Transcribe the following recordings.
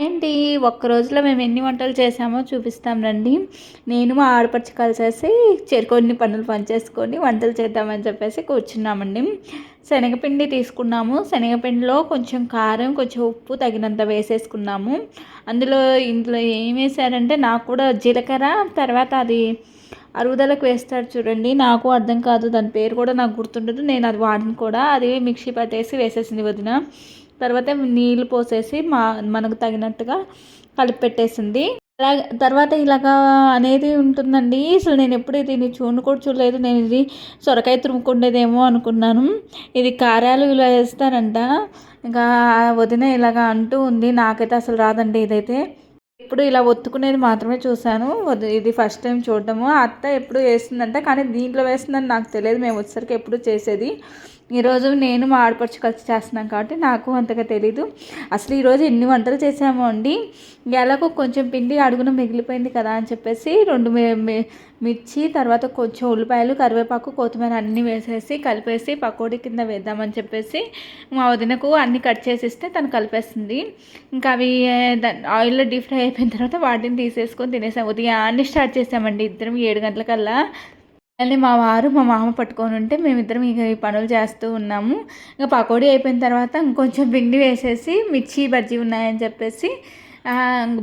ఏంటి ఒక్క రోజులో మేము ఎన్ని వంటలు చేసామో చూపిస్తాం రండి. నేను మా ఆడపడుచు కలిసేసి కొన్ని పనులు పనిచేసుకొని వంటలు చేద్దామని చెప్పేసి కూర్చున్నామండి. శనగపిండి తీసుకున్నాము. శనగపిండిలో కొంచెం కారం, కొంచెం ఉప్పు తగినంత వేసేసుకున్నాము. ఇందులో ఏం వేసారంటే నాకు కూడా జీలకర్ర, తర్వాత అది అరుగుదలకు వేస్తారు చూడండి, నాకు అర్థం కాదు, దాని పేరు కూడా నాకు గుర్తుండదు. నేను అది వాడిని కూడా, అది మిక్సీ పట్టేసి వేసేసింది వదిన. తర్వాత నీళ్ళు పోసేసి మనకు తగినట్టుగా కలిపి పెట్టేసింది. తర్వాత ఇలాగా అనేది ఉంటుందండి. అసలు నేను ఎప్పుడు దీన్ని కూడా చూడలేదు. నేను ఇది సొరకాయ తురుముకుండేదేమో అనుకున్నాను. ఇది కారాలు ఇలా వేస్తారంట. ఇంకా వదిన ఇలాగా అంటూ ఉంది. నాకైతే అసలు రాదండి ఇదైతే. ఎప్పుడు ఇలా ఒత్తుకునేది మాత్రమే చూశాను. ఇది ఫస్ట్ టైం చూడడము. అత్త ఎప్పుడు వేస్తుందంట, కానీ దీంట్లో వేస్తుందని నాకు తెలియదు. మేము వచ్చేసరికి ఎప్పుడు చేసేది. ఈరోజు నేను మా ఆడపడుచు కలిసి చేస్తున్నాం కాబట్టి నాకు అంతగా తెలీదు. అసలు ఈరోజు ఎన్ని వంటలు చేసామో అండి. ఎలాగో కొంచెం పిండి అడుగున మిగిలిపోయింది కదా అని చెప్పేసి 2 మిర్చి, తర్వాత కొంచెం ఉల్లిపాయలు, కరివేపాకు, కొత్తిమీర అన్నీ వేసేసి కలిపేసి పకోడీ కింద వేద్దామని చెప్పేసి మా వదినకు అన్నీ కట్ చేసి ఇస్తే తను కలిపేస్తుంది. ఇంకా అవి ఆయిల్లో డీప్ ఫ్రై అయిపోయిన తర్వాత వాటిని తీసేసుకొని తినేసాం. ఉదయాన్నే స్టార్ట్ చేసామండి ఇద్దరం 7 గంటలకల్లా. మళ్ళీ మా వారు మా మామ పట్టుకొని ఉంటే మేమిద్దరం ఇక ఈ పనులు చేస్తూ ఉన్నాము. ఇక పకోడీ అయిపోయిన తర్వాత ఇంకొంచెం పిండి వేసేసి మిర్చి బజ్జీ ఉన్నాయని చెప్పేసి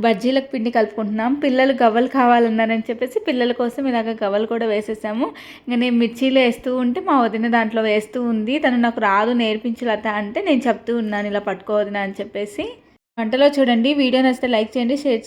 బజ్జీలకు పిండి కలుపుకుంటున్నాం. పిల్లలు గవ్వలు కావాలన్నారని చెప్పేసి పిల్లల కోసం ఇలాగ గవ్వలు కూడా వేసేసాము. ఇంకా నేను మిర్చీలు వేస్తూ ఉంటే మా వదిన దాంట్లో వేస్తూ ఉంది. తను నాకు రాదు నేర్పించు లత అంటే నేను చెప్తూ ఉన్నాను ఇలా పట్టుకోవద్దునా అని చెప్పేసి. వంటలో చూడండి. వీడియో నచ్చితే లైక్ చేయండి, షేర్ చేయండి.